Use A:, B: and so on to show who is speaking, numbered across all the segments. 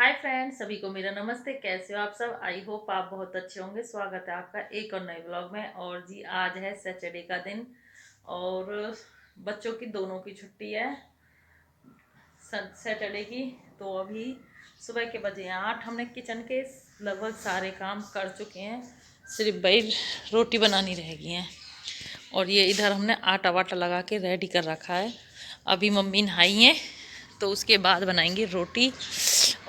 A: Hi friends, सभी को मेरा नमस्ते। कैसे हो आप सब? आई होप आप बहुत अच्छे होंगे। स्वागत है आपका एक और नए ब्लॉग में। और जी, आज है सैटरडे का दिन और बच्चों की दोनों की छुट्टी है सैटरडे की। तो अभी सुबह के बजे 8। हमने किचन के लगभग सारे काम कर चुके हैं, सिर्फ भाई रोटी बनानी रह गई है। और ये इधर हमने आटा वाटा लगा के रेडी कर रखा है। अभी मम्मी नहाई है तो उसके बाद बनाएंगे रोटी।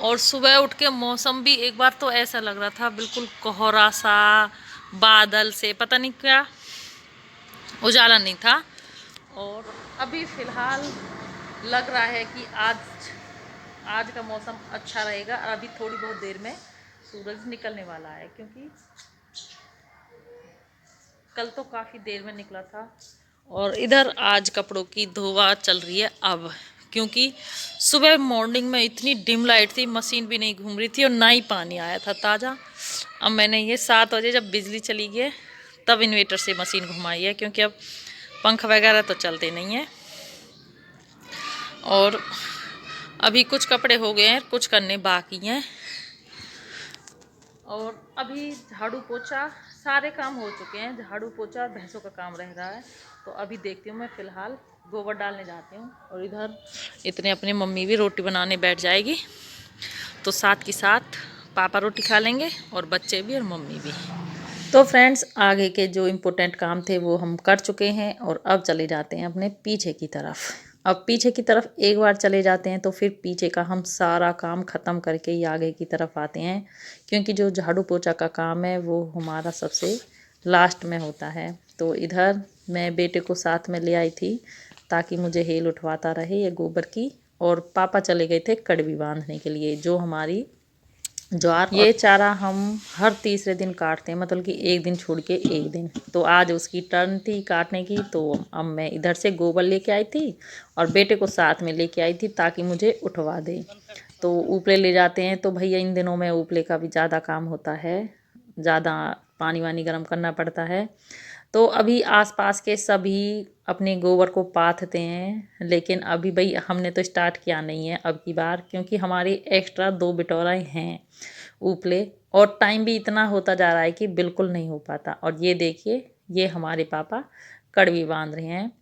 A: और सुबह उठ के मौसम भी एक बार तो ऐसा लग रहा था बिल्कुल कोहरा सा, बादल से पता नहीं क्या, उजाला नहीं था। और अभी फ़िलहाल लग रहा है कि आज का मौसम अच्छा रहेगा। अभी थोड़ी बहुत देर में सूरज निकलने वाला है, क्योंकि कल तो काफ़ी देर में निकला था। और इधर आज कपड़ों की धोवा चल रही है अब, क्योंकि सुबह मॉर्निंग में इतनी डिम लाइट थी, मशीन भी नहीं घूम रही थी और ना ही पानी आया था ताज़ा। अब मैंने ये 7 बजे जब बिजली चली गई तब इन्वेटर से मशीन घुमाई है, क्योंकि अब पंख वगैरह तो चलते नहीं हैं। और अभी कुछ कपड़े हो गए हैं, कुछ करने बाकी हैं। और अभी झाड़ू पोछा सारे काम हो चुके हैं। झाड़ू पोछा और भैंसों का काम रह रहा है। तो अभी देखती हूँ, मैं फ़िलहाल गोबर डालने जाती हूँ। और इधर इतने अपनी मम्मी भी रोटी बनाने बैठ जाएगी, तो साथ के साथ पापा रोटी खा लेंगे और बच्चे भी और मम्मी भी। तो फ्रेंड्स, आगे के जो इम्पोर्टेंट काम थे वो हम कर चुके हैं और अब चले जाते हैं अपने पीछे की तरफ। अब पीछे की तरफ एक बार चले जाते हैं तो फिर पीछे का हम सारा काम ख़त्म करके ही आगे की तरफ आते हैं, क्योंकि जो झाड़ू पोछा का काम है वो हमारा सबसे लास्ट में होता है। तो इधर मैं बेटे को साथ में ले आई थी ताकि मुझे हेल उठवाता रहे ये गोबर की। और पापा चले गए थे कड़वी बांधने के लिए, जो हमारी ज्वार। ये चारा हम हर तीसरे दिन काटते हैं, मतलब कि एक दिन छोड़ के एक दिन। तो आज उसकी टर्न थी काटने की, तो अब मैं इधर से गोबर लेके आई थी और बेटे को साथ में लेके आई थी ताकि मुझे उठवा दे। तो ऊपले ले जाते हैं तो भैया इन दिनों में ऊपले का भी ज़्यादा काम होता है, ज़्यादा पानी वानी गर्म करना पड़ता है। तो अभी आसपास के सभी अपने गोबर को पाथते हैं, लेकिन अभी भाई हमने तो स्टार्ट किया नहीं है अब की बार, क्योंकि हमारी एक्स्ट्रा 2 बिटोराएँ हैं उपले। और टाइम भी इतना होता जा रहा है कि बिल्कुल नहीं हो पाता। और ये देखिए, ये हमारे पापा कड़वी बांध रहे हैं।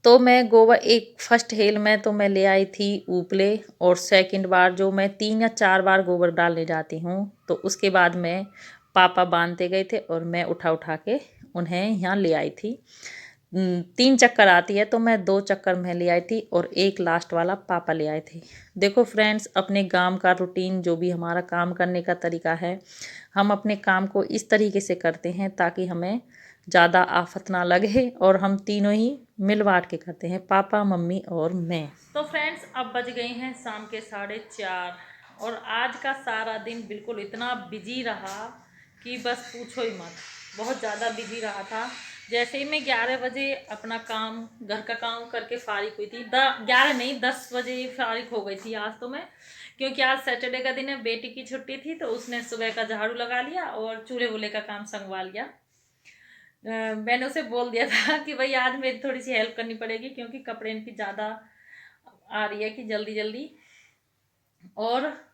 A: तो मैं गोबर एक फर्स्ट हेल में तो मैं ले आई थी उपले, और सेकंड बार जो मैं 3 या 4 बार गोबर डालने जाती हूँ, तो उसके बाद मैं पापा बांधते गए थे और मैं उठा उठा के उन्हें यहाँ ले आई थी। 3 चक्कर आती है तो मैं 2 चक्कर में ले आई थी और एक लास्ट वाला पापा ले आए थे। देखो फ्रेंड्स, अपने गांव का रूटीन, जो भी हमारा काम करने का तरीका है, हम अपने काम को इस तरीके से करते हैं ताकि हमें ज़्यादा आफत ना लगे। और हम तीनों ही मिल बांट के करते हैं, पापा, मम्मी और मैं। तो फ्रेंड्स, अब बज गए हैं शाम के 4:30। और आज का सारा दिन बिल्कुल इतना बिजी रहा कि बस पूछो ही मत। बहुत ज़्यादा बिजी रहा था। जैसे ही मैं 11 बजे अपना काम, घर का काम करके फारिग हुई थी, 11 नहीं 10 बजे फारिग हो गई थी आज तो मैं, क्योंकि आज सैटरडे का दिन है, बेटी की छुट्टी थी। तो उसने सुबह का झाड़ू लगा लिया और चूल्हे वूल्हे का काम संगवा लिया। मैंने उसे बोल दिया था कि भाई आज मेरी थोड़ी सी हेल्प करनी पड़ेगी, क्योंकि कपड़े इनकी ज़्यादा आ रही है कि जल्दी जल्दी। और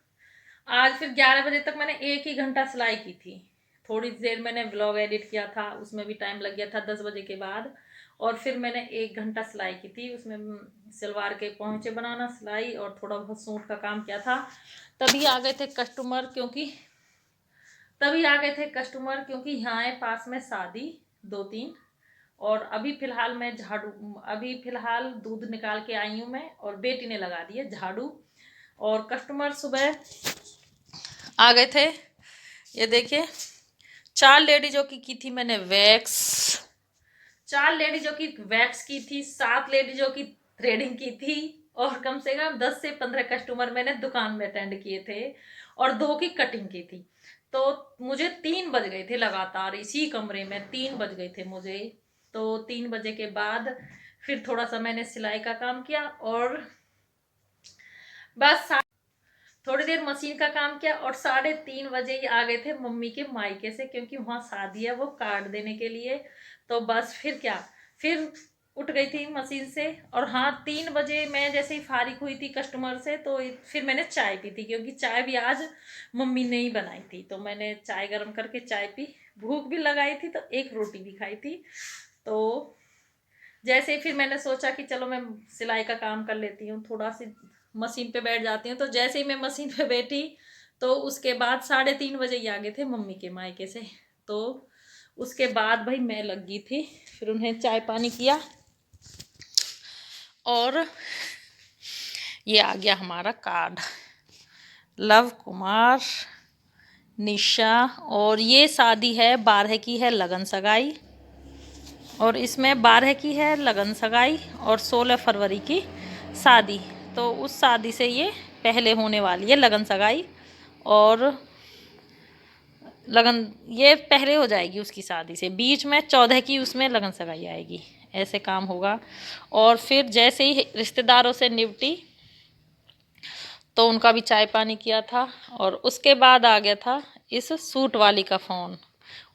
A: आज फिर 11 बजे तक मैंने 1 ही घंटा सिलाई की थी। थोड़ी देर मैंने ब्लॉग एडिट किया था, उसमें भी टाइम लग गया था 10 बजे के बाद। और फिर मैंने 1 घंटा सिलाई की थी, उसमें सलवार के पहुँचे बनाना सिलाई और थोड़ा बहुत सूट का काम किया था। तभी आ गए थे कस्टमर, क्योंकि यहाँ है पास में शादी 2-3। और अभी फ़िलहाल दूध निकाल के आई हूँ मैं, और बेटी ने लगा दी है झाड़ू। और कस्टमर सुबह आ गए थे। ये देखिए, 4 लेडीज़ों की थी मैंने वैक्स, 4 लेडीज़ों की वैक्स की थी, 7 लेडीज़ों की थ्रेडिंग की थी, और कम से कम 10 से 15 कस्टमर मैंने दुकान में अटेंड किए थे, और 2 की कटिंग की थी। तो मुझे 3 बज गए थे लगातार इसी कमरे में, 3 बज गए थे मुझे। तो 3 बजे के बाद फिर थोड़ा सा मैंने सिलाई का काम किया, और बस थोड़ी देर मशीन का काम किया। और 3:30 बजे ही आ गए थे मम्मी के मायके से, क्योंकि वहाँ शादी है वो कार्ड देने के लिए। तो बस फिर क्या, फिर उठ गई थी मशीन से। और हाँ, 3 बजे मैं जैसे ही फारिग हुई थी कस्टमर से, तो फिर मैंने चाय पी थी, क्योंकि चाय भी आज मम्मी ने ही बनाई थी। तो मैंने चाय गर्म करके चाय पी, भूख भी लगाई थी तो एक रोटी भी खाई थी। तो जैसे ही फिर मैंने सोचा कि चलो मैं सिलाई का काम कर लेती हूँ, थोड़ा सी मशीन पे बैठ जाती हूँ। तो जैसे ही मैं मशीन पे बैठी, तो उसके बाद 3:30 बजे ही आ गए थे मम्मी के मायके से। तो उसके बाद भाई मैं लग गई थी, फिर उन्हें चाय पानी किया। और ये आ गया हमारा कार्ड, लव कुमार, निशा। और ये शादी है 12 की है लगन सगाई, और इसमें 12 की है लगन सगाई और 16 फरवरी की शादी। तो उस शादी से ये पहले होने वाली है लगन सगाई, और लगन ये पहले हो जाएगी उसकी शादी से, बीच में 14 की उसमें लगन सगाई आएगी। ऐसे काम होगा। और फिर जैसे ही रिश्तेदारों से निपटी, तो उनका भी चाय पानी किया था। और उसके बाद आ गया था इस सूट वाली का फ़ोन।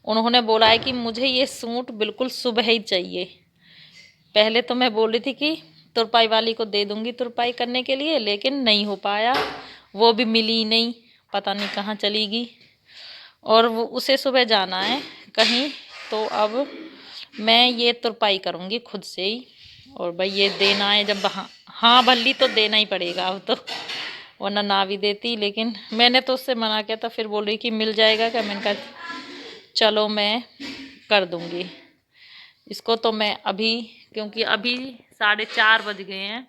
A: उन्होंने बोला है कि मुझे ये सूट बिल्कुल सुबह ही चाहिए। पहले तो मैं बोल रही थी कि तुरपाई वाली को दे दूंगी तुरपाई करने के लिए, लेकिन नहीं हो पाया, वो भी मिली नहीं, पता नहीं कहाँ चली गई। और वो उसे सुबह जाना है कहीं, तो अब मैं ये तुरपाई करूँगी खुद से ही। और भाई ये देना है, जब हाँ भल्ली तो देना ही पड़ेगा अब तो, वरना ना भी देती। लेकिन मैंने तो उससे मना किया था, फिर बोल रही कि मिल जाएगा क्या। मैंने कहा चलो मैं कर दूँगी इसको। तो मैं अभी, क्योंकि अभी 4:30 बज गए हैं,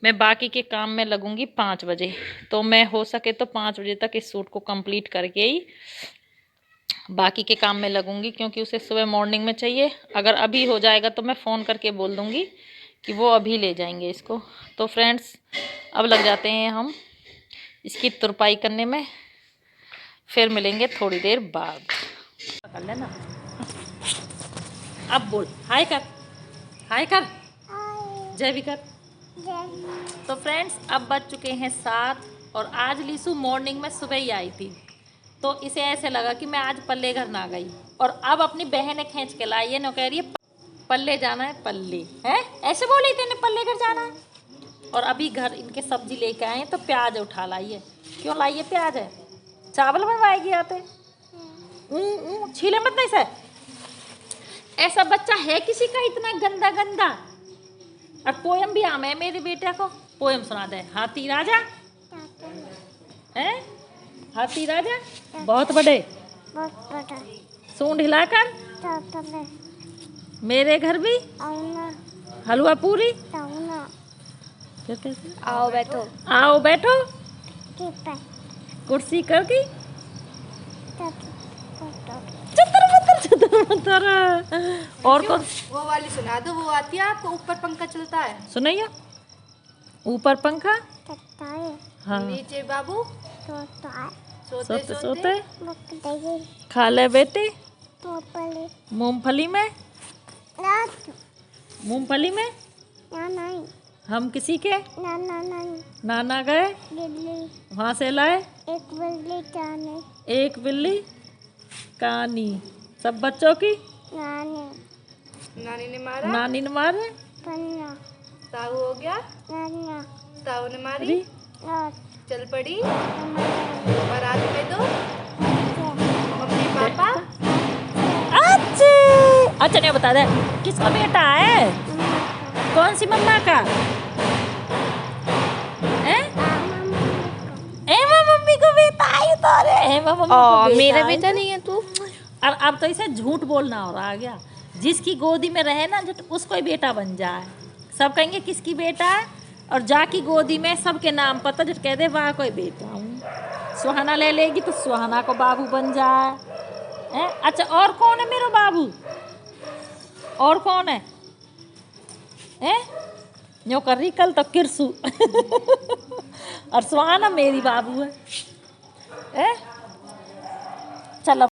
A: मैं बाकी के काम में लगूंगी 5 बजे। तो मैं हो सके तो 5 बजे तक इस सूट को कंप्लीट करके ही बाकी के काम में लगूंगी, क्योंकि उसे सुबह मॉर्निंग में चाहिए। अगर अभी हो जाएगा तो मैं फ़ोन करके बोल दूंगी कि वो अभी ले जाएंगे इसको। तो फ्रेंड्स, अब लग जाते हैं हम इसकी तुरपाई करने में, फिर मिलेंगे थोड़ी देर बाद। कर लेना, अब बोल हाय कर, हाय कर, जय भी कर। तो फ्रेंड्स, अब बज चुके हैं 7, और आज लीसू मॉर्निंग में सुबह ही आई थी। तो इसे ऐसे लगा कि मैं आज पल्ले घर ना गई, और अब अपनी बहन ने खींच के लाई है, न कह रही है पल्ले जाना है, पल्ले है ऐसे बोली थी, पल्ले घर जाना है। और अभी घर इनके सब्जी लेके आए तो प्याज उठा लाई है। क्यों लाई है प्याज? है चावल बनवाएगी आते, छीले मत नहीं से। ऐसा बच्चा है किसी का इतना गंदा गंदा। और पोयम भी आम है मेरे बेटे को, पोयम सुना दे। हाथी राजा है, हाथी राजा बहुत बड़े, सूंड हिलाकर मेरे घर भी हलवा पूरी।
B: आओ बैठो,
A: आओ बैठो कुर्सी करके, चतर मतर चतर मतर। और कौन?
B: वो वाली सुना दो, वो आती है आपको, ऊपर पंखा चलता है।
A: सुनाइए। ऊपर पंखा, हाँ,
B: नीचे बाबू सोते
A: सोते
B: सोते,
A: सोते खा ले बेटे मूंगफली में, मूंगफली में हम किसी के नाना गए, वहाँ से लाए एक बिल्ली कहानी। सब बच्चों की
B: नानी ने मारा,
A: नानी ने मारे,
B: ताऊ हो गया, ताऊ ने मारी, चल पड़ी बारात में दो मम्मी पापा।
A: अच्छा नहीं बता दे किसका बेटा है, कौन सी मम्मा का? हेमा मम्मी को बेटा है तो, अरे हेमा मम्मी को बेटा
B: मेरा
A: है
B: बेटा
A: तो।
B: नहीं है तू।
A: और अब तो इसे झूठ बोलना हो रहा आ गया, जिसकी गोदी में रहे ना जो उसको ही बेटा बन जाए। सब कहेंगे किसकी बेटा है, और जाकी गोदी में सबके नाम पता जो कह दे वाह कोई बेटा हूँ। सुहाना ले लेगी तो सुहाना को बाबू बन जाए है। अच्छा और कौन है मेरा बाबू, और कौन है? न्यो कर रही कल तो किरसू और सुहाना मेरी बाबू है। चलो।